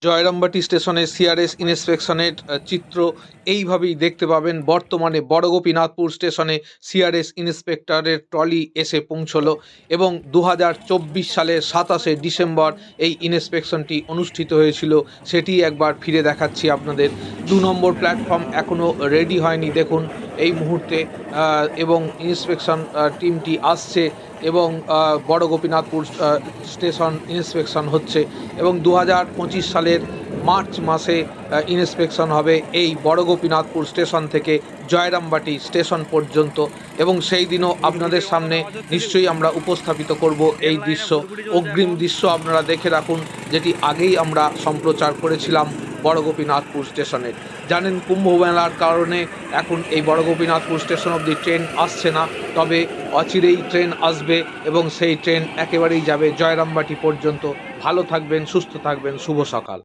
জয়রামবাটি স্টেশনে সিআরএস ইন্সপেকশনের চিত্র এইভাবেই দেখতে পাবেন। বর্তমানে বড় গোপীনাথপুর স্টেশনে সিআরএস ইন্সপেক্টরের ট্রলি এসে পৌঁছলো এবং 2024 সালের 27শে ডিসেম্বর এই ইন্সপেকশনটি অনুষ্ঠিত হয়েছিল। সেটি একবার ফিরে দেখাচ্ছি আপনাদের। 2 নম্বর প্ল্যাটফর্ম এখনও রেডি হয়নি দেখুন এই মুহূর্তে, এবং ইন্সপেকশন টিমটি আসছে এবং বড় গোপীনাথপুর স্টেশন ইন্সপেকশন হচ্ছে এবং 2025 সালের মার্চ মাসে ইন্সপেকশন হবে এই বড় গোপীনাথপুর স্টেশন থেকে জয়রামবাটি স্টেশন পর্যন্ত, এবং সেই দিনও আপনাদের সামনে নিশ্চয়ই আমরা উপস্থাপিত করব এই দৃশ্য। অগ্রিম দৃশ্য আপনারা দেখে রাখুন, যেটি আগেই আমরা সম্প্রচার করেছিলাম বড় গোপীনাথপুর স্টেশনে। জানেন কুম্ভ মেলার কারণে এখন এই বড় গোপীনাথপুর স্টেশন অবধি ট্রেন আসছে না, তবে অচিরেই ট্রেন আসবে এবং সেই ট্রেন একেবারেই যাবে জয়রামবাটি পর্যন্ত। ভালো থাকবেন, সুস্থ থাকবেন, শুভ সকাল।